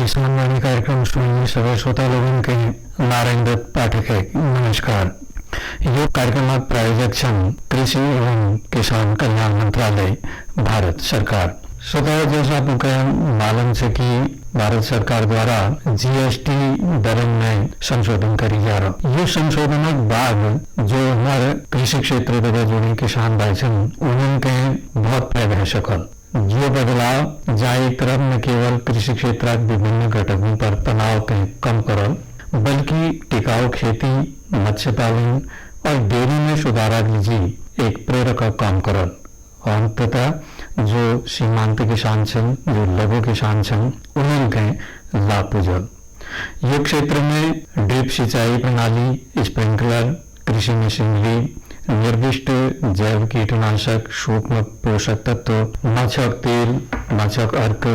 किसान वाणी कार्यक्रम सुनने सभी श्रोता लोगों के नारायण दत्त पाठक है नमस्कार। ये कार्यक्रम प्रायोजक संघ कृषि एवं किसान कल्याण मंत्रालय भारत सरकार। श्रोता जैसा आपको मालूम से कि भारत सरकार द्वारा जीएसटी दरों में संशोधन करी जा रहा। ये संशोधन बाद जो हमारे कृषि क्षेत्र में जुड़े किसान भाई सन उनके बहुत फायदा है सकल। ये बदलाव जहाँ एक तरफ न केवल कृषि क्षेत्र विभिन्न घटकों पर तनाव के कम करल बल्कि टिकाऊ खेती, मत्स्य पालन और डेयरी में सुधार लीजिए एक प्रेरक काम करल। अंततः जो सीमांत किसान छन, जो लघु किसान छन, उनके लाभ पुजल। ये क्षेत्र में ड्रिप सिंचाई प्रणाली, स्प्रिंकलर, कृषि मशीनरी, निर्दिष्ट जैव कीटनाशक, सूक्ष्म पोषक तत्व, माछक तेल, माछक अर्क,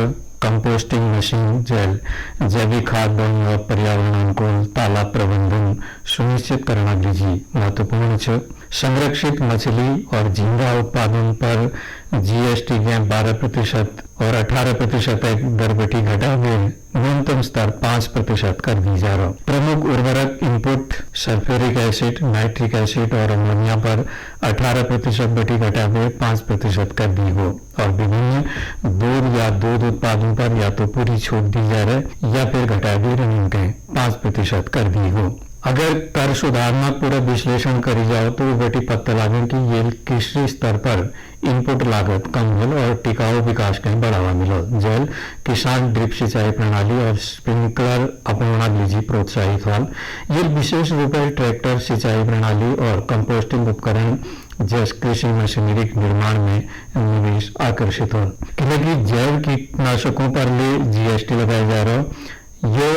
कंपोस्टिंग मशीन, जैविक खाद बन और पर्यावरण अनुकूल तालाब प्रबंधन सुनिश्चित करना लीजिए महत्वपूर्ण है। संरक्षित मछली और झींगा उत्पादन पर जीएसटी के 12% और 18% दर बेटी घटा हुए न्यूनतम स्तर 5% कर दी जा रहा। प्रमुख उर्वरक input sulphuric acid, nitric acid और अमोनिया पर 18% बेटी घटा हुए 5% कर दी हो और विभिन्न दूध या दूध उत्पादन पर या तो पूरी छूट दी जा रही या फिर घटा दी रही 5% कर दी हो। अगर कर सुधारना पूरा विश्लेषण करी जाओ तो बेटी पता लगे कि ये कृषि स्तर पर इनपुट लागत कम मिल और टिकाऊ विकास का बढ़ावा मिलो। जल किसान ड्रिप सिंचाई प्रणाली और स्प्रिंकलर अपनाना लीजिए प्रोत्साहित हो। ये विशेष रूप से ट्रैक्टर सिंचाई प्रणाली और कंपोस्टिंग उपकरण जैसे कृषि मशीनरी के निर्माण में निवेश आकर्षित हो। क्योंकि जैव कीटनाशकों पर ले जीएसटी लगाया जा रहा ये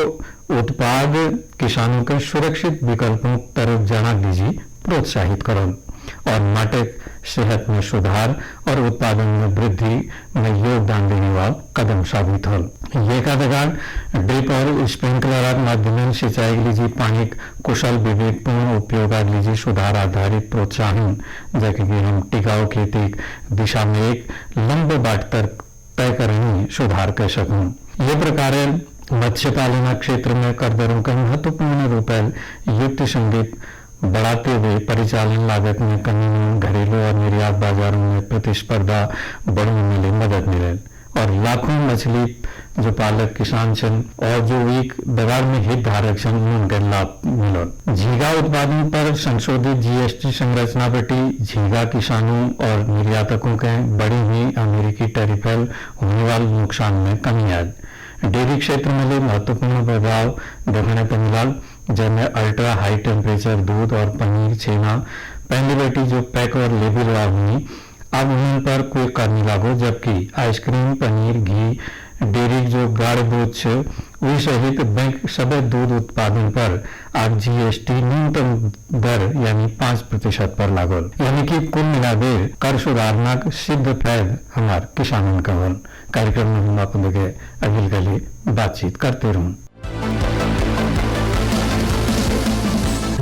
उत्पाद किसानों के सुरक्षित विकल्पों तरफ जाना दीजिए प्रोत्साहित करो और माटे सेहत में सुधार और उत्पादन में वृद्धि में योगदान देने वाला कदम साबित हो। ये कदम ड्रिप और स्प्रिंकलर माध्यम सिंचाई लीजिए पानी कुशल विवेकपूर्ण उपयोग लीजिए सुधार आधारित प्रोत्साहन जैसे कि हम टिकाऊ खेती दिशा में एक लंबे बाट तक तय करने सुधार कर सकूं। ये प्रकार मत्स्य पालन क्षेत्र में कर दरों का महत्वपूर्ण रूप युक्त संगीत बढ़ाते हुए परिचालन लागत में कमी में घरेलू और निर्यात बाजारों में प्रतिस्पर्धा बढ़ने में मदद मिले और लाखों मछली जो पालक किसान छन और जो एक बाजार में हितधारक छन उनके लाभ मिलो। झींगा उत्पादन पर संशोधित जीएसटी संरचना बेटी झींगा किसानों और निर्यातकों के बड़ी ही अमेरिकी टैरिफल होने वाले नुकसान में कमी आई। डेयरी क्षेत्र में महत्वपूर्ण प्रभाव देखने को मिला जिनमें अल्ट्रा हाई टेम्परेचर दूध और पनीर छेना पहली बेटी जो पैक और लेबल हुई अब उन पर कोई कर नहीं लागू, जबकि आइसक्रीम, पनीर, घी, डेयरी जो गाढ़ दूध है वही सहित बैंक सभी दूध उत्पादन पर अब जीएसटी न्यूनतम दर यानी 5% पर लागू। यानी कि कुल मिलाकर कर सुधारना सिद्ध फायद हमारे किसानों का बन। कार्यक्रम में हम आपको देखे अगले गली बातचीत करते रहूं।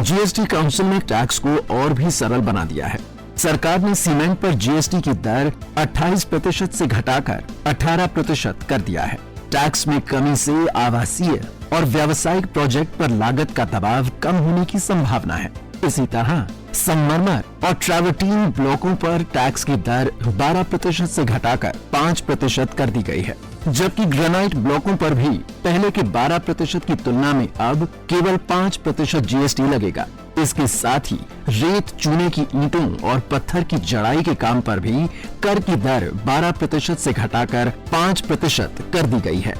जीएसटी काउंसिल ने टैक्स को और भी सरल बना दिया है। सरकार ने सीमेंट पर जीएसटी की दर 28% से घटाकर 18% कर दिया है। टैक्स में कमी से आवासीय और व्यावसायिक प्रोजेक्ट पर लागत का दबाव कम होने की संभावना है। इसी तरह संगमरमर और ट्रैवर्टीन ब्लॉकों पर टैक्स की दर 12% से घटाकर 5% कर दी गई है, जबकि ग्रेनाइट ब्लॉकों पर भी पहले के 12% की तुलना में अब केवल 5% जीएसटी लगेगा। इसके साथ ही रेत, चूने की ईंटों और पत्थर की जड़ाई के काम पर भी कर की दर 12% से घटाकर 5% कर दी गई है।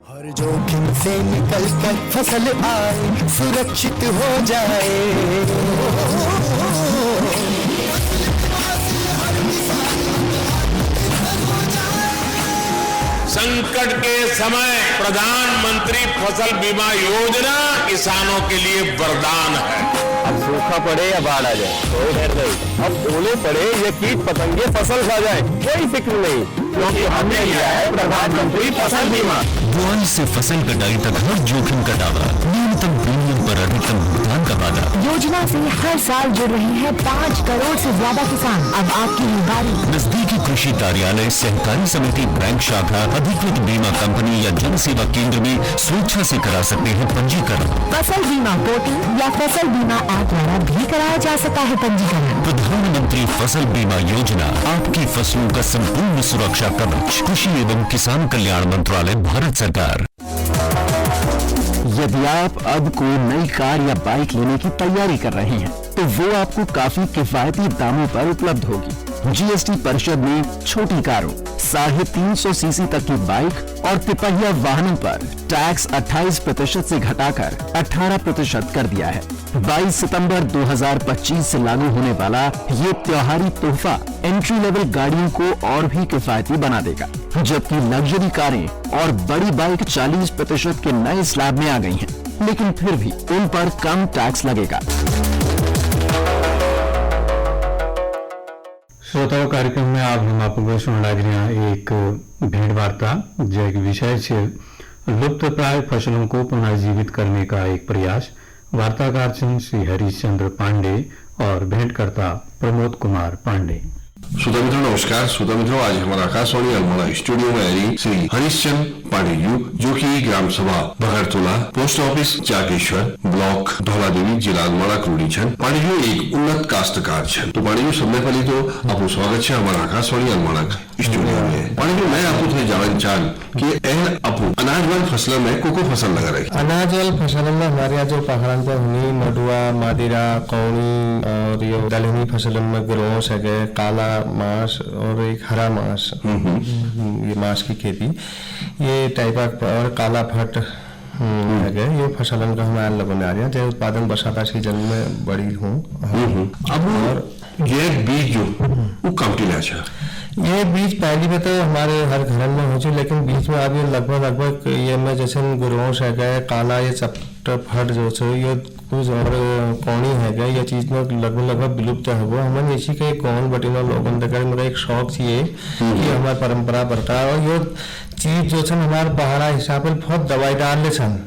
हर जोखिम से निकल कर फसल आए, सुरक्षित हो जाए। संकट के समय प्रधानमंत्री फसल बीमा योजना किसानों के लिए वरदान है। अब सूखा पड़े या बाढ़ आ जाए कोई डर नहीं, अब ओले पड़े या कीट पतंगे फसल खा जाए कोई फिक्र नहीं, क्योंकि हमने लिया है प्रधानमंत्री फसल बीमा। बुआई से फसल कटाई तक हर जोखिम का दावा, न्यूनतम प्रीमियम पर अधिकतम भुगतान का वादा। योजना से हर साल जुड़ रहे हैं 5 करोड़ से ज्यादा किसान। अब आपकी बारी। नजदीकी कृषि कार्यालय, सहकारी समिति, बैंक शाखा, अधिकृत बीमा कंपनी या जन सेवा केंद्र में स्वेच्छा से करा सकते हैं पंजीकरण। फसल बीमा पोर्टल या फसल बीमा ऐप द्वारा भी कराया जा सकता है पंजीकरण। प्रधानमंत्री फसल बीमा योजना, आपकी फसलों का संपूर्ण सुरक्षा कवच। कृषि एवं किसान कल्याण मंत्रालय, भारत सरकार। यदि आप अब कोई नई कार या बाइक लेने की तैयारी कर रहे हैं तो वो आपको काफी किफायती दामों पर उपलब्ध होगी। जीएसटी परिषद ने छोटी कारों, 350 सीसी तक की बाइक और तिपहिया वाहनों पर टैक्स 28% से घटाकर 18% कर दिया है। 22 सितंबर 2025 से लागू होने वाला ये त्योहारी तोहफा एंट्री लेवल गाड़ियों को और भी किफायती बना देगा, जबकि लग्जरी कारें और बड़ी बाइक 40% के नए स्लैब में आ गई हैं, लेकिन फिर भी उन पर कम टैक्स लगेगा। श्रोताओं, कार्यक्रम में आप हम आपको सुन एक भेंट वार्ता जो एक विषय से लुप्त प्राय फसलों को पुनर्जीवित करने का एक प्रयास। वार्ताकार श्री हरिश्चंद्र पांडे और भेंटकर्ता प्रमोद कुमार पांडे। श्रोता मित्रों नमस्कार। श्रोता मित्रों, आज हमारा आकाशवाणी अल्मोड़ा स्टूडियो में आई श्री हरिश्चंद्र पांडे जी, जो कि ग्राम सभा Bagartola, post office Jageshwar, block Dhauladevi, जिला अल्मोड़ा क्रोडीछन। पांडे जी एक उन्नत काश्तकार छन। तो पांडे जी सबसे पहले तो आपको स्वागत है हमारा आकाशवाणी अल्मोड़ा स्टूडियो में। पांडे जी मैं आपको थे जानना चाहन कि आपको अनाज वाली फसल में को फसल लगा रही? अनाज वाली फसल में हमारे यहाँ जो पहाड़न पर हुई मडुआ, मादिरा, कौनी और ये दलहनी फसल में ग्रोस है, काला मांस और एक हरा मांस, ये मांस की खेती, ये टाइप और काला फट है। ये फसलन का हमारे बना रहे हैं जो उत्पादन बरसात सीजन में बड़ी हूँ। अब ये बीज जो वो कम अच्छा, ये बीज पहली में तो हमारे हर घर में हो, लेकिन बीच में अभी लगभग ये में जैसे गुरोस है, काला ये चपट फट जो ये कुछ और कौनी है, ये चीज में लगभग विलुप्त है। वो हमें इसी के कौन बटिना लोगों तक मेरा एक शौक चाहिए कि हमारी परंपरा बढ़ता है। और ये चीज जो छन हमारे पहाड़ा हिसाब से बहुत दवाई डाल छन,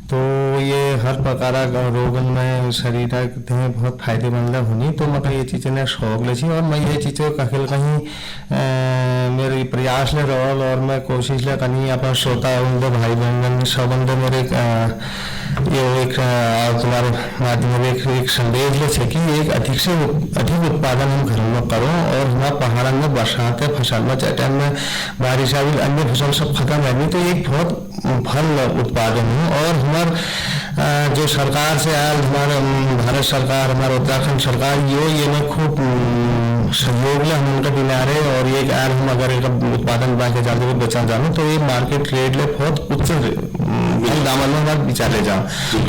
तो ये हर प्रकार रोगन में शरीर बहुत फायदेमंद होनी। तो मतलब ये चीजें ने शौक ले और मैं ये चीजें कहीं मेरे प्रयास ले रोल और मैं कोशिश ले कहीं अपना श्रोता उनके भाई बहन सबंध मेरे ये एक तुम्हारे माध्यम में एक संदेश ले कि एक अधिक से अधिक उत्पादन हम घरों में करो और हमारे पहाड़ में बरसात के फसल में चाहे टाइम में बारिश आई अन्य फसल सब खत्म है, तो एक बहुत फल उत्पादन हो। और हमारे जो सरकार से आयल, हमारे भारत सरकार, हमारे उत्तराखंड सरकार ये में खूब सहयोग ले हम उनका किनारे। और ये आयल हम अगर एक उत्पादन बांके जाते हुए बेचा जाए तो ये मार्केट रेट ले बहुत उच्च दामन में हमारे बिचा ले जाओ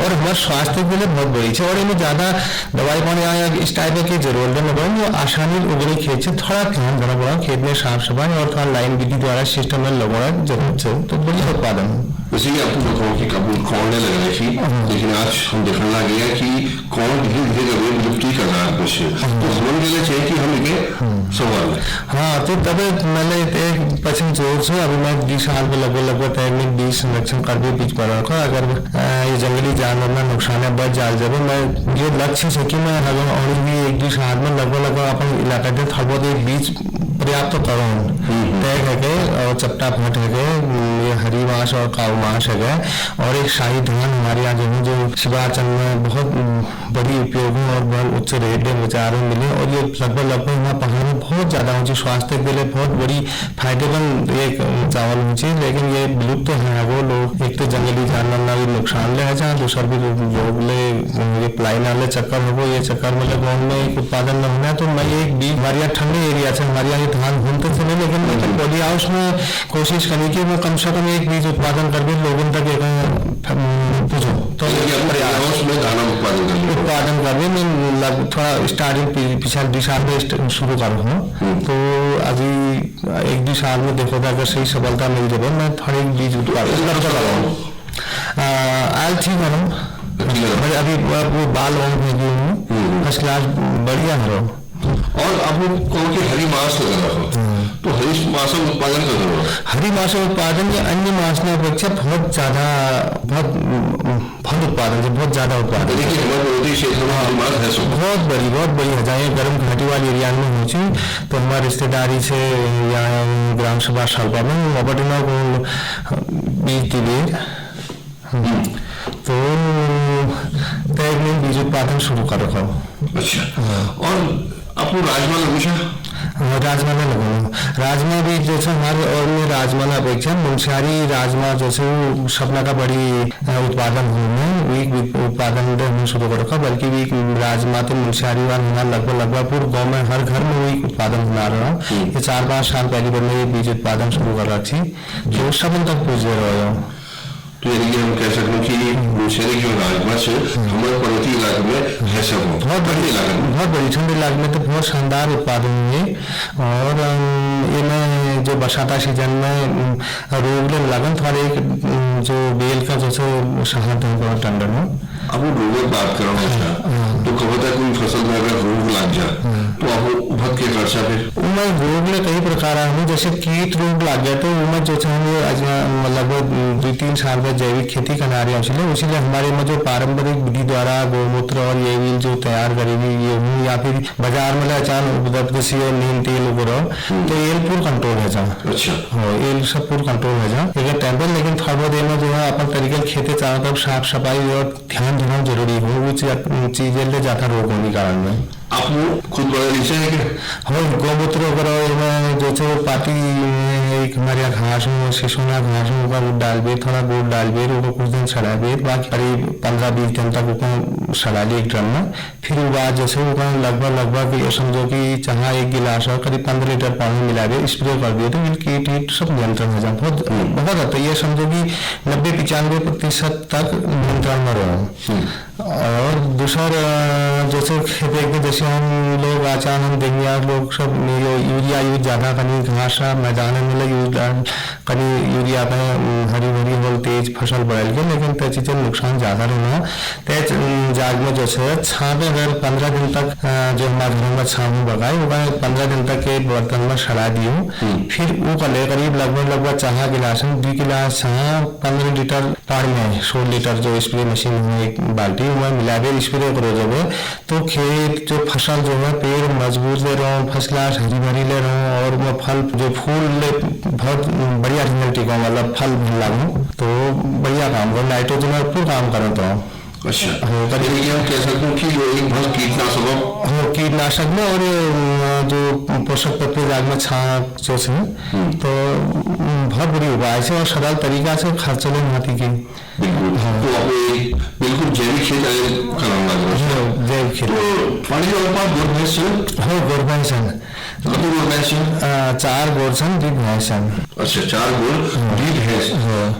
और हमारे स्वास्थ्य के लिए बहुत बड़ी है। और इनमें ज्यादा दवाई पानी आया इस टाइप की जरूरत न पड़े, वो आसानी उगनी खेत से थोड़ा ध्यान देना पड़ा, खेत में साफ सफाई और थोड़ा लाइन विधि द्वारा सिस्टम में लगाना जरूरत है, तो बढ़िया उत्पादन है। जैसे कि आपको बताओ कि कबूल कौन ने लग रही थी, लेकिन आज हम देखने लगे हैं कि कौन धीरे धीरे विलुप्ति कर रहा है कुछ, तो समझ लेना चाहिए कि हम इनके सवाल है। हाँ, तो तब मैंने एक पश्चिम जोर से अभी मैं 20 साल में लगभग तैयार 20 संरक्षण कर भी बीच पर रखा। अगर ये जंगली जानवर में नुकसान बच जाए जब मैं ये लक्ष्य से कि मैं और भी 1-2 साल में लगभग अपन इलाका के थोड़ा बहुत एक बीज पर्याप्त करूँ तय है और चपटा फट है, ये हरी मांस और काऊ मांस है और एक शाही धान हमारे यहाँ जो शिवाचल में बहुत बड़ी उपयोग और बहुत उच्च रेट में बाजार में मिले। और ये लगभग यहाँ पहाड़ में बहुत ज्यादा ऊँची स्वास्थ्य के लिए बहुत बड़ी फायदेमंद एक चावल ऊँची, लेकिन ये विलुप्त है। वो लोग एक तो जंगली जानवर ना भी नुकसान ले जहाँ दूसरा भी लोग ले ये प्लाई नाले चक्कर हो, ये चक्कर में गाँव में एक उत्पादन न होना है। तो मैं एक बीज हमारे यहाँ ठंडे एरिया से हमारे यहाँ धान घूमते चले, लेकिन बॉडी हाउस में कोशिश करें कि वो कम से कम एक बीज उत्पादन कर भी लोगों तक पूछो तो उत्पादन कर भी मैं थोड़ा स्टार्टिंग पिछले 2 साल में शुरू कर रहा हूँ। तो अभी 1-2 साल में देखो तो अगर सही सफलता मिल जाए मैं थोड़ी बीज उत्पादन कर रहा हूँ। आज ठीक है अभी वो बाल भेजी हूँ, फर्स्ट क्लास बढ़िया है। और आप लोग कहो कि हरी मांस लगा रखो, तो हरी मांस उत्पादन का जरूरत है। हरी मांस उत्पादन या अन्य मांस अपेक्षा बहुत ज्यादा फल उत्पादन से बहुत ज्यादा उत्पादन। देखिए हमारे पर्वतीय क्षेत्र में हरी मांस है सो बहुत बड़ी है, जहाँ गर्म घाटी वाली एरिया में पहुंची तो हमारे रिश्तेदारी से या ग्राम सभा सालपा में ऑपरेटिना को बीज दिले तो बीज उत्पादन शुरू कर रखा। अच्छा, और आपको राजमा लगूचा राजमा में लगूंगा, राजमा भी जैसे हमारे और में राजमा अपेक्षा मुंशियारी राजमा जैसे सपना का बड़ी उत्पादन उत्पादन हमने शुरू कर रखा, बल्कि भी राजमा तो मुंशियारी वाला लगभग पूरे गाँव में हर घर में वही उत्पादन होना रहा। ये 4-5 साल पहले पर मैं बीज उत्पादन शुरू कर रखी जो सब तक पूछ दे रहा हूँ। तो यानी कि हम कह सकते हैं कि मुंशियारी जो राजमा से हमारे पर्वतीय इलाके में है सब बहुत बड़ी ठंडे इलाके में तो बहुत शानदार उत्पादन हुए। और ये मैं जो बरसाता सीजन में रोग लगन थोड़ा एक जो बेल का जैसे शहद है बहुत टंडन में। अब वो रोग की बात कर रहा हूँ, तो कब होता है कोई फसल में अगर रोग लग जाए तो आप बहुत के खर्चा फिर उनमें रोग में कई प्रकार है, जैसे कीट रोग लग गया तो उनमें जो लगभग 2-3 साल में जैविक खेती करना रही है, इसीलिए हमारे में जो पारंपरिक विधि द्वारा गोमूत्र और ये भी जो तैयार करेगी गेहूँ या फिर बाजार में अचानक उपलब्ध सी और नीम तेल वगैरह तो ये पूरा कंट्रोल है जा। अच्छा, ये सब पूरा कंट्रोल है जा लेकिन टेम्पल लेकिन थोड़ा बहुत में जो है अपन तरीके खेती चारों तरफ साफ सफाई और ध्यान देना जरूरी हो, वो चीजें ले जाता रोग होने कारण में। आप खुद बड़ा नीचे है क्या? हाँ, गोमूत्र वगैरह जो पार्टी एक हमारे यहाँ घास में शिशुना घास में ऊपर डाल बे थोड़ा गुड़ डाल बे कुछ दिन सड़ा बे, बाकी करीब 15-20 दिन तक ऊपर सड़ा लिया एक ड्रम में। फिर बाद जैसे ऊपर लगभग ये समझो कि चाहे 1 गिलास और करीब 15 लीटर पानी मिला के स्प्रे कर दिए तो कीट सब नियंत्रण हो जाए। बहुत होता है, ये समझो कि 90-95% तक नियंत्रण में रहो। और दूसरा जैसे खेती के जैसे हम लोग आचार हम देंगे लोग सब यूरिया यूज ज्यादा कहीं घास मैदान में कहीं यूरिया में हरी भरी होल तेज फसल बढ़ल गए, लेकिन ते चीजें नुकसान ज्यादा रहना तेज जाग में जैसे छाव अगर 15 दिन तक जो हमारे घर में छाव बगाए वो 15 दिन तक के बर्तन में सड़ा दियो, फिर वो कले करीब लगभग 4 गिलास 2 गिलास 15 लीटर पानी में 16 लीटर जो स्प्रे मशीन है एक बाल्टी में मिला के स्प्रे करो जब तो खेत जो फसल जो है पेड़ मजबूत ले रहा हूँ, फसला हरी भरी ले रहा हूँ और मैं फल जो फूल बहुत बढ़िया रिजल्ट का मतलब फल भी लागू तो बढ़िया काम कर नाइट्रोजन और पूरा काम करता हूँ। अच्छा, हम कह सकते हैं कि एक बहुत कीटनाशक में और जो पोषक तत्व जाग में छाप जो से तो बहुत बड़ी उपाय से और सरल तरीका से खर्च ले हाथी की बिल्कुल। हाँ, तो बिल्कुल जैविक खेती कराना जैविक खेती पानी गोर भैंसन 4 गोरसन 2 भैंसन। अच्छा, 4 गोर 2 भैंस।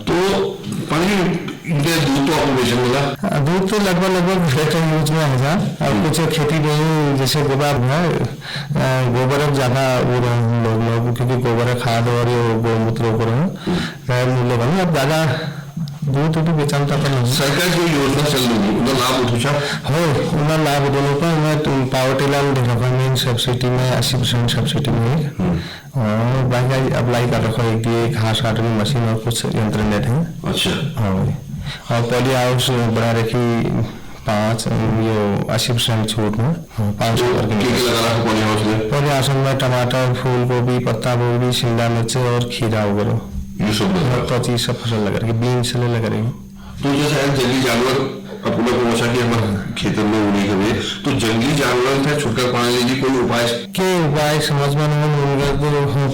तो पानी दूध तो आपको बेचने मिला? दूध तो लगभग यूज में है और कुछ खेती नहीं जैसे गोबर है गोबर अब ज्यादा वो लोग क्योंकि गोबर खाद और गोमूत्र लोग अब ज्यादा दूध तो बेचता पर सरकार जो योजना चल रही है उनका लाभ उठा हो उनका लाभ दोनों पर मैं पावर टिलर डेवलपमेंट सब्सिडी में 80% सब्सिडी में और बाकी अप्लाई कर रखा है घास काटने मशीन और कुछ यंत्र लेते हैं। अच्छा, हाँ, और पॉली हाउस बना रखी 80% छूट में 500 पॉली हाउस में टमाटर फूल गोभी पत्ता गोभी शिमला मिर्च और खीरा वगैरह ये सब चीज सब फसल लगा रही बीन्स लगा रही। तो जैसे जंगली जानवर अपने को वैसा कि हमारे खेतों में उड़ी कभी तो जंगली जानवर थे छुटकारा पाने लीजिए कोई उपाय समझ में नहीं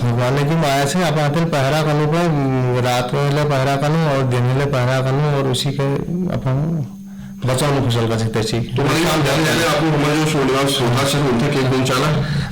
भगवान की माया से आप आते पहरा करूँ पर रात में पहरा करूँ और दिन में पहरा करूँ और उसी के अपन बचाव फसल का सकते तो आपको हमारे जो श्रोता से उनके खेत में चला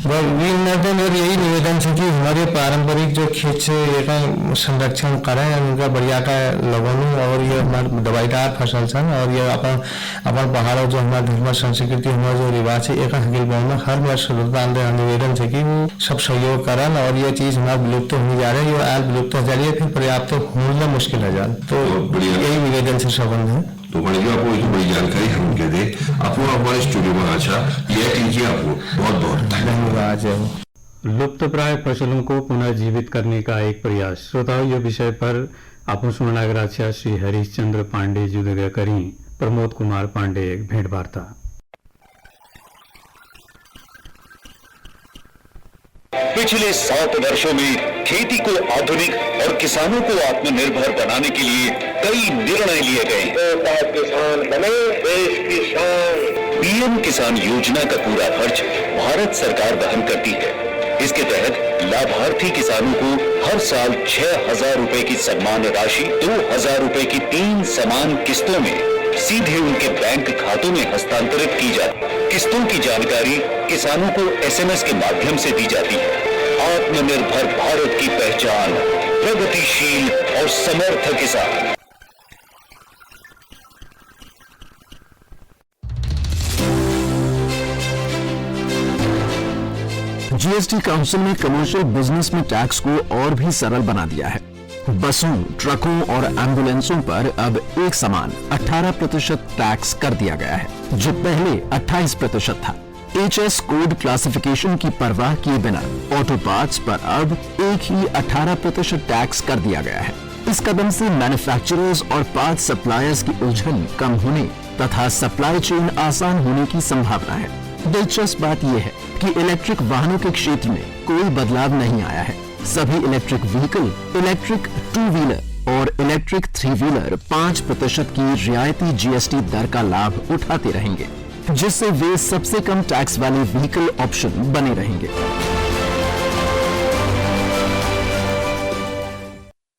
और यही निवेदन है कि हमारे पारंपरिक जो खेत से का संरक्षण करें उनका बढ़िया का लगन और ये हमारे दवाईदार फसल सन और ये अपन पहाड़ों जो हमारा धर्म संस्कृति हमारा जो रिवाज है एक में हर वर्ष निवेदन है कि वो सब सहयोग करें और ये चीज हमारा विलुप्त होने जा रही है, विलुप्त हो जा रही है फिर पर्याप्त होना मुश्किल है जाए, तो यही निवेदन से संबंध है। तो वाणिज्य आपको जो बड़ी जानकारी हम उनके दे आपको हमारे स्टूडियो में अच्छा यह कीजिए। आपको बहुत बहुत धन्यवाद। लुप्त प्राय फसलों को पुनर्जीवित करने का एक प्रयास। श्रोताओं, ये विषय पर आपण सुनागराच्या श्री हरिश्चंद्र पांडे जुदगा करी प्रमोद कुमार पांडे भेंट वार्ता। पिछले 7 वर्षों में खेती को आधुनिक और किसानों को आत्मनिर्भर बनाने के लिए कई निर्णय लिए गए। किसान बने देश की शान। पीएम किसान योजना का पूरा खर्च भारत सरकार वहन करती है। इसके तहत लाभार्थी किसानों को हर साल 6,000 रुपए की सम्मान राशि 2,000 रुपए की 3 समान किस्तों में सीधे उनके बैंक खातों में हस्तांतरित की जाती। किस्तों की जानकारी किसानों को SMS के माध्यम से दी जाती है। आत्मनिर्भर भारत की पहचान, प्रगतिशील और समर्थ किसान। जीएसटी काउंसिल ने कमर्शियल बिजनेस में टैक्स को और भी सरल बना दिया है। बसों, ट्रकों और एम्बुलेंसों पर अब एक समान 18% टैक्स कर दिया गया है, जो पहले 28% था। HS कोड क्लासिफिकेशन की परवाह किए बिना ऑटो पार्ट्स पर अब एक ही 18% टैक्स कर दिया गया है। इस कदम से मैन्युफैक्चरर्स और पार्ट सप्लायर्स की उलझन कम होने तथा सप्लाई चेन आसान होने की संभावना है। दिलचस्प बात यह है कि इलेक्ट्रिक वाहनों के क्षेत्र में कोई बदलाव नहीं आया है। सभी इलेक्ट्रिक व्हीकल, इलेक्ट्रिक 2 व्हीलर और इलेक्ट्रिक 3 व्हीलर 5% की रियायती GST दर का लाभ उठाते रहेंगे, जिससे वे सबसे कम टैक्स वाले व्हीकल ऑप्शन बने रहेंगे।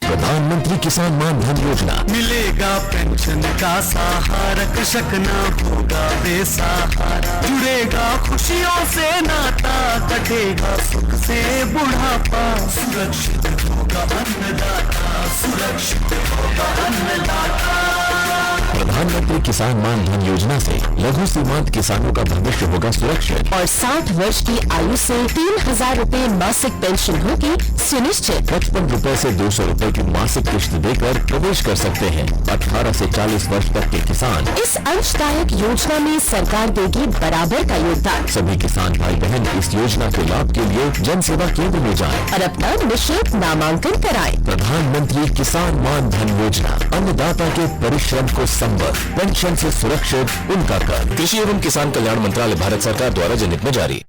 प्रधानमंत्री किसान मान धन योजना। मिलेगा पेंशन का सहारा, कृषक न होगा बेसहारा। जुड़ेगा खुशियों से नाता, कटेगा सुख से बुढ़ापा। सुरक्षित होगा अन्नदाता, सुरक्षित होगा अन्नदाता। प्रधानमंत्री किसान मान धन योजना से लघु सीमांत किसानों का भविष्य होगा सुरक्षित और 60 वर्ष की आयु से 3,000 रुपए मासिक पेंशन होगी सुनिश्चित। 55 रुपए से 200 रुपए की मासिक किश्त देकर प्रवेश कर सकते हैं 18 से 40 वर्ष तक के किसान। इस अंशदायक योजना में सरकार देगी बराबर का योगदान। सभी किसान भाई बहन इस योजना के लाभ के लिए जन सेवा केंद्र में जाएं और अपना निःशुल्क नामांकन कराएं। प्रधानमंत्री किसान मान धन योजना, अन्नदाता के परिश्रम को संबद्ध, पेंशन से सुरक्षित उनका कर। कृषि एवं किसान कल्याण मंत्रालय, भारत सरकार द्वारा जनहित में जारी।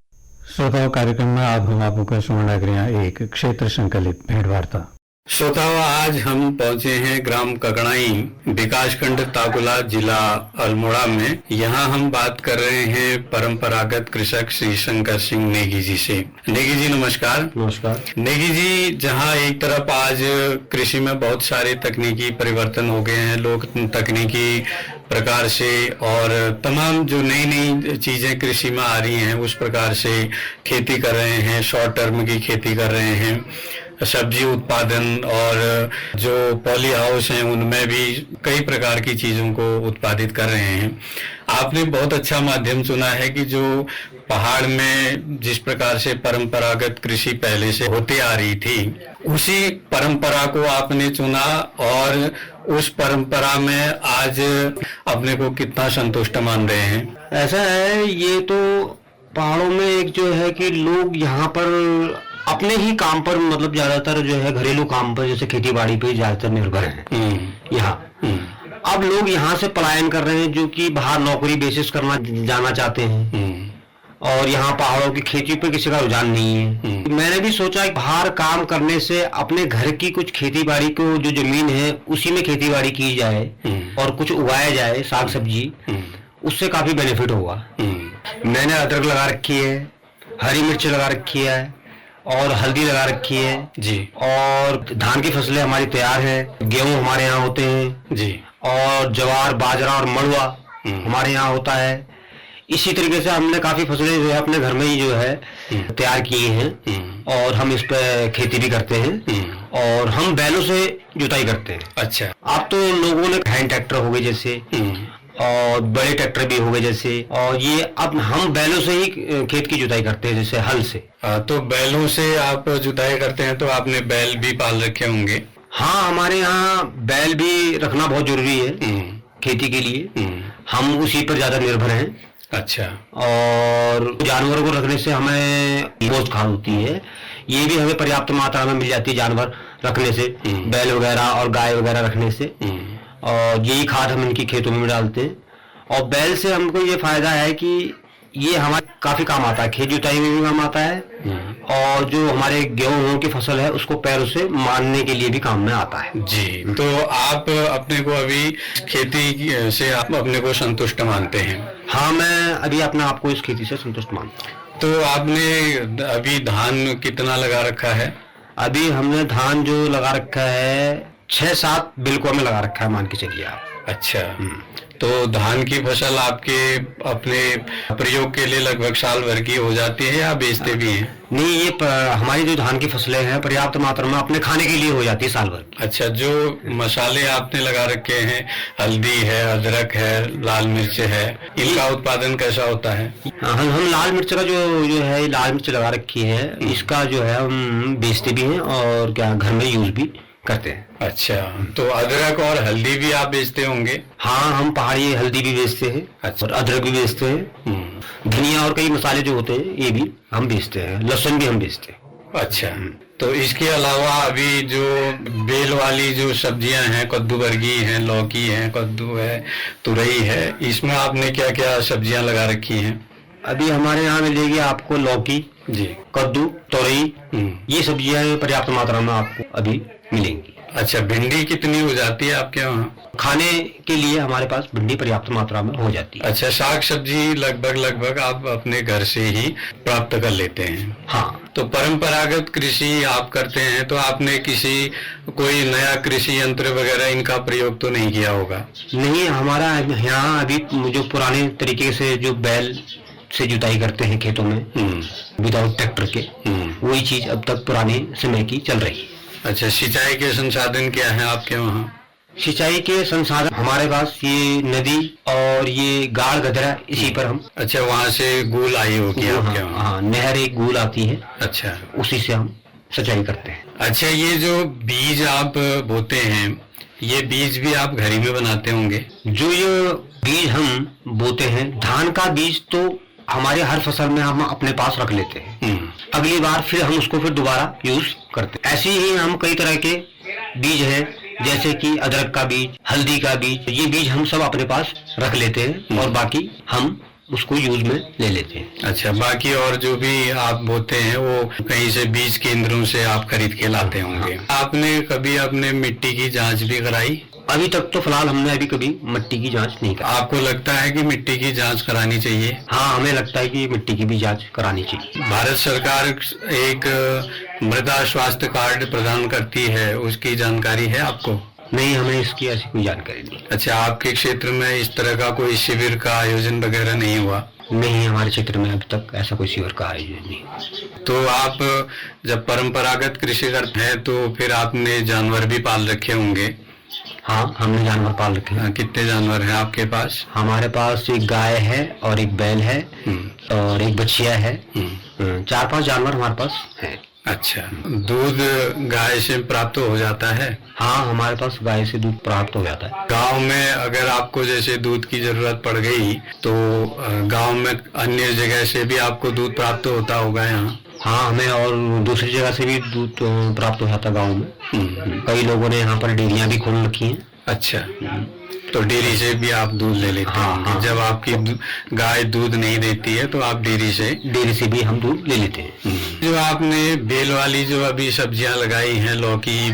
श्रोताओं, कार्यक्रम में अब हम आपको सुनागरिया एक क्षेत्र संकलित भेंट वार्ता। श्रोताओं, आज हम पहुंचे हैं ग्राम ककड़ाई, विकासखंड ताकुला, जिला अल्मोड़ा में। यहाँ हम बात कर रहे हैं परंपरागत कृषक श्री शंकर सिंह नेगी जी से। नेगी जी नमस्कार। नमस्कार। नेगी जी, जहाँ एक तरफ आज कृषि में बहुत सारे तकनीकी परिवर्तन हो गए हैं, लोग तकनीकी प्रकार से और तमाम जो नई नई चीजें कृषि में आ रही हैं उस प्रकार से खेती कर रहे हैं, शॉर्ट टर्म की खेती कर रहे हैं, सब्जी उत्पादन और जो पॉली हाउस हैं उनमें भी कई प्रकार की चीजों को उत्पादित कर रहे हैं। आपने बहुत अच्छा माध्यम चुना है कि जो पहाड़ में जिस प्रकार से परंपरागत कृषि पहले से होती आ रही थी, उसी परंपरा को आपने चुना और उस परंपरा में आज अपने को कितना संतुष्ट मान रहे हैं? ऐसा है, ये तो पहाड़ों में एक जो है कि लोग यहाँ पर अपने ही काम पर, मतलब ज्यादातर जो है घरेलू काम पर, जैसे खेती बाड़ी पे ज्यादातर निर्भर है यहाँ। अब लोग यहाँ से पलायन कर रहे हैं, जो कि बाहर नौकरी बेसिस करना जाना चाहते हैं और यहाँ पहाड़ों की खेती पे किसी का रुझान नहीं है। मैंने भी सोचा कि बाहर काम करने से अपने घर की कुछ खेती बाड़ी को, जो जमीन है उसी में खेती बाड़ी की जाए और कुछ उगाया जाए, साग सब्जी, उससे काफी बेनिफिट होगा। मैंने अदरक लगा रखी है, हरी मिर्च लगा रखी है और हल्दी लगा रखी है जी, और धान की फसलें हमारी तैयार है, गेहूं हमारे यहाँ होते हैं जी, और ज्वार, बाजरा और मड़ुआ हमारे यहाँ होता है। इसी तरीके से हमने काफी फसलें जो है अपने घर में ही जो है तैयार किए हैं और हम इस पे खेती भी करते हैं और हम बैलों से जुताई करते हैं। अच्छा। अब तो लोगों ने हैंड ट्रैक्टर हो गए जैसे और बड़े ट्रैक्टर भी हो गए जैसे, और ये अब हम बैलों से ही खेत की जुताई करते हैं, जैसे हल से। तो बैलों से आप जुताई करते हैं तो आपने बैल भी पाल रखे होंगे? हाँ, हमारे यहाँ बैल भी रखना बहुत जरूरी है खेती के लिए, हम उसी पर ज्यादा निर्भर हैं। अच्छा। और जानवरों को रखने से हमें गोश्त खाद होती है, ये भी हमें पर्याप्त मात्रा में मिल जाती है जानवर रखने से, बैल वगैरह और गाय वगैरह रखने से। और यही खाद हम इनकी खेतों में डालते हैं। और बैल से हमको ये फायदा है कि ये हमारे काफी काम आता है, खेत जुताई में भी काम आता है, और जो हमारे गेहूं की फसल है उसको पैरों से मारने के लिए भी काम में आता है। जी, तो आप अपने को अभी खेती से आप अपने को संतुष्ट मानते हैं? हाँ, मैं अभी अपने आप को इस खेती से संतुष्ट मानता हूँ। तो आपने अभी धान कितना लगा रखा है? अभी हमने धान जो लगा रखा है 6-7 बिल्कुल में लगा रखा है, मान के चलिए आप। अच्छा, तो धान की फसल आपके अपने प्रयोग के लिए लगभग साल भर की हो जाती है या बेचते भी हैं? नहीं, ये हमारी जो धान की फसलें हैं पर्याप्त मात्रा में अपने खाने के लिए हो जाती है साल भर की। अच्छा, जो मसाले आपने लगा रखे हैं, हल्दी है, अदरक है, लाल मिर्च है, इनका उत्पादन कैसा होता है? हम लाल मिर्च का जो है लाल मिर्च लगा रखी है, इसका जो है हम बेचते भी हैं और क्या घर में यूज भी करते हैं। अच्छा, तो अदरक और हल्दी भी आप बेचते होंगे? हाँ, हम पहाड़ी हल्दी भी बेचते हैं। अच्छा। और अदरक भी बेचते हैं, धनिया और कई मसाले जो होते हैं ये भी हम बेचते हैं, लहसुन भी हम बेचते हैं। अच्छा, तो इसके अलावा अभी जो बेल वाली जो सब्जियां हैं, कद्दू वर्गी है, लौकी है, कद्दू है, तुरई है, इसमें आपने क्या क्या सब्जियां लगा रखी हैं? अभी हमारे यहाँ मिलेगी आपको लौकी जी, कद्दू, तोरई, ये सब्जियां पर्याप्त मात्रा में आपको अभी मिलेंगी। अच्छा, भिंडी कितनी हो जाती है आपके वहाँ? खाने के लिए हमारे पास भिंडी पर्याप्त मात्रा में हो जाती है। अच्छा, साग सब्जी लगभग आप अपने घर से ही प्राप्त कर लेते हैं? हाँ। तो परंपरागत कृषि आप करते हैं, तो आपने कोई नया कृषि यंत्र वगैरह इनका प्रयोग तो नहीं किया होगा? नहीं, हमारा यहाँ अभी जो पुराने तरीके से जो बैल से जुताई करते हैं खेतों में विदाउट ट्रैक्टर के, वही चीज अब तक पुराने समय की चल रही है। अच्छा, सिंचाई के संसाधन क्या है आपके वहाँ? सिंचाई के संसाधन हमारे पास ये नदी और ये गाड़ गदरा, इसी पर हम। अच्छा, वहाँ से गूल आई होगी आपके वहाँ? हाँ, नहर एक गूल आती है। अच्छा, उसी से हम सिंचाई करते हैं। अच्छा, ये जो बीज आप बोते हैं, ये बीज भी आप घर ही में बनाते होंगे? जो ये बीज हम बोते हैं, धान का बीज तो हमारे हर फसल में हम अपने पास रख लेते हैं, अगली बार फिर हम उसको फिर दोबारा यूज करते हैं। ऐसे ही हम कई तरह के बीज हैं, जैसे कि अदरक का बीज, हल्दी का बीज, ये बीज हम सब अपने पास रख लेते हैं और बाकी हम उसको यूज में ले लेते हैं। अच्छा, बाकी और जो भी आप बोते हैं वो कहीं से बीज केंद्रों से आप खरीद के लाते होंगे। आपने कभी अपने मिट्टी की जांच भी कराई? अभी तक तो फिलहाल हमने अभी कभी मिट्टी की जांच नहीं कराई। आपको लगता है कि मिट्टी की जांच करानी चाहिए? हाँ, हमें लगता है कि मिट्टी की भी जांच करानी चाहिए। भारत सरकार एक मृदा स्वास्थ्य कार्ड प्रदान करती है, उसकी जानकारी है आपको? नहीं, हमें इसकी ऐसी कोई जानकारी नहीं। अच्छा, आपके क्षेत्र में इस तरह का कोई शिविर का आयोजन वगैरह नहीं हुआ? नहीं, हमारे क्षेत्र में अभी तक ऐसा कोई शिविर का आयोजन नहीं। तो आप जब परंपरागत कृषि करते हैं तो फिर आपने जानवर भी पाल रखे होंगे? हाँ, हमने जानवर पाल रखे हैं। कितने जानवर हैं आपके पास? हमारे पास एक गाय है और एक बैल है और एक बछिया है। 4-5 जानवर हमारे पास हैं। अच्छा, दूध गाय से प्राप्त हो जाता है? हाँ, हमारे पास गाय से दूध प्राप्त हो जाता है। गांव में अगर आपको जैसे दूध की जरूरत पड़ गई तो गांव में अन्य जगह से भी आपको दूध प्राप्त होता होगा यहाँ? हाँ, हमें और दूसरी जगह से भी दूध प्राप्त हो जाता है गाँव में। कई लोगों ने यहाँ पर डेयरियां भी खोल रखी हैं। अच्छा, तो डेयरी से भी आप दूध ले लेते हैं? हाँ। जब आपकी गाय दूध नहीं देती है तो आप डेयरी से भी हम दूध ले लेते हैं। जो आपने बेल वाली जो अभी सब्जियां लगाई हैं, लौकी,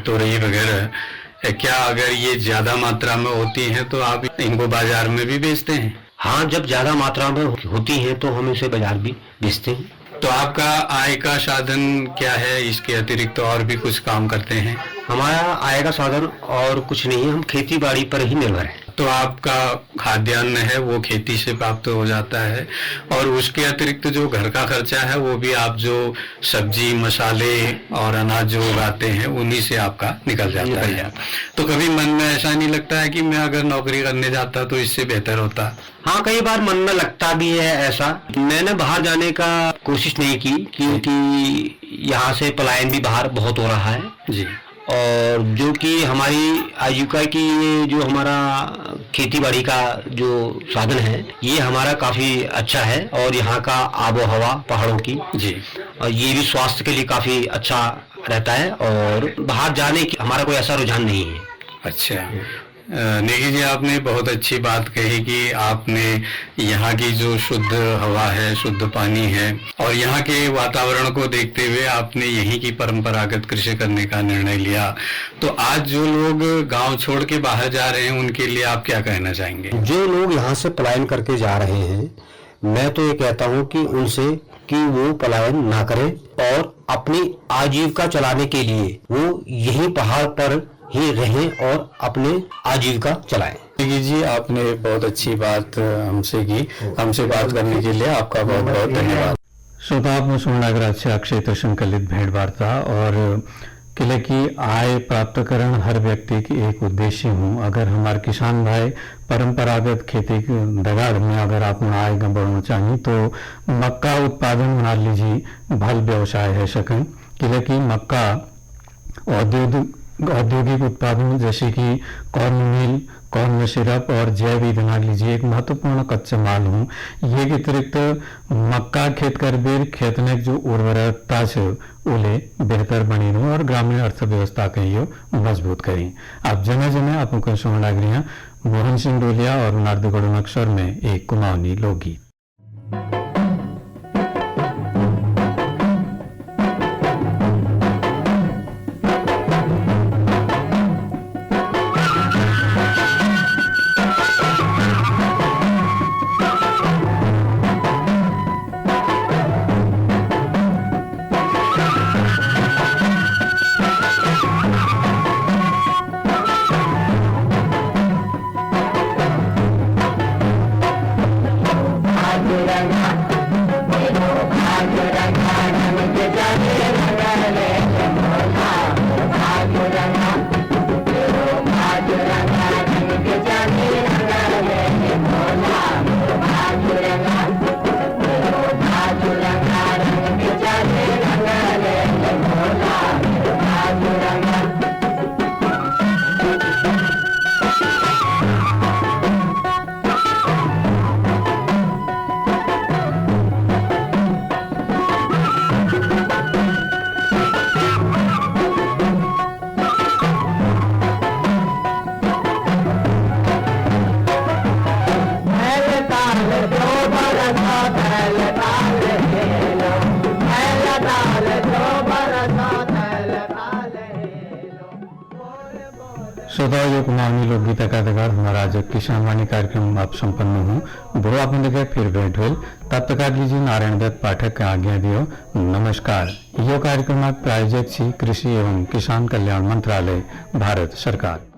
तोरई वगैरह, क्या अगर ये ज्यादा मात्रा में होती हैं तो आप इनको बाजार में भी बेचते हैं? हाँ, जब ज्यादा मात्रा में होती हैं तो हम इसे बाजार भी बेचते हैं। तो आपका आय का साधन क्या है? इसके अतिरिक्त तो और भी कुछ काम करते हैं? हमारा आय का साधन और कुछ नहीं है, हम खेती बाड़ी पर ही निर्भर हैं। तो आपका खाद्यान्न है वो खेती से प्राप्त हो जाता है और उसके अतिरिक्त जो घर का खर्चा है वो भी आप जो सब्जी, मसाले और अनाज जो उगाते हैं उन्हीं से आपका निकल जाता है। तो कभी मन में ऐसा नहीं लगता है कि मैं अगर नौकरी करने जाता तो इससे बेहतर होता? हाँ, कई बार मन में लगता भी है ऐसा। मैंने बाहर जाने का कोशिश नहीं की क्योंकि यहाँ से पलायन भी बाहर बहुत हो रहा है जी, और जो कि हमारी आजीविका की ये जो हमारा खेती बाड़ी का जो साधन है ये हमारा काफी अच्छा है। और यहाँ का आबो हवा पहाड़ों की जी, और ये भी स्वास्थ्य के लिए काफी अच्छा रहता है और बाहर जाने की हमारा कोई ऐसा रुझान नहीं है। अच्छा नेगी जी, आपने बहुत अच्छी बात कही कि आपने यहाँ की जो शुद्ध हवा है, शुद्ध पानी है और यहाँ के वातावरण को देखते हुए आपने यहीं की परंपरागत कृषि करने का निर्णय लिया। तो आज जो लोग गांव छोड़ के बाहर जा रहे हैं उनके लिए आप क्या कहना चाहेंगे? जो लोग यहाँ से पलायन करके जा रहे हैं, मैं तो ये कहता हूँ कि उनसे कि वो पलायन ना करें और अपनी आजीविका चलाने के लिए वो यही पहाड़ पर ही रहें और अपने आजीविका चलाएं। जी, आपने बहुत अच्छी बात हमसे की, हमसे बात करने के लिए आपका बहुत बहुत धन्यवाद। श्रोता, आपने सुना राज्य क्षेत्र संकलित भेंट वार्ता और किले की आय प्राप्त करण हर व्यक्ति की एक उद्देश्य हूँ। अगर हमारे किसान भाई परंपरागत खेती की दगाड़ में अगर आप आय बढ़ना चाहिए तो मक्का उत्पादन बना लीजिए भल व्यवसाय है सकन। किले की मक्का औद्योगिक उत्पादन जैसे कि कॉर्न मिल, कॉर्न सिरप और जैव ईंधन लीजिए एक महत्वपूर्ण कच्चा माल हूँ। ये के अतिरिक्त मक्का खेत कर बेर खेतने जो उर्वरकता से उले बेहतर बनी रहूँ और ग्रामीण अर्थव्यवस्था कहियो मजबूत करी। आप जने जने आपको सुन लग रही हैं मोहन सिंह डोलिया और नारदगढ़ अक्षर में एक कुमाऊनी लोकगीत। श्रोताओं, जो कुमाऊनी लोकगीत का हमारा आज किसान वाणी कार्यक्रम आप संपन्न हूँ बुरो आपने देखे फिर भेंट हुई। तब तक लीजिए नारायण दत्त पाठक का आज्ञा दियो। नमस्कार। यो कार्यक्रम प्रायोजक कृषि एवं किसान कल्याण मंत्रालय भारत सरकार।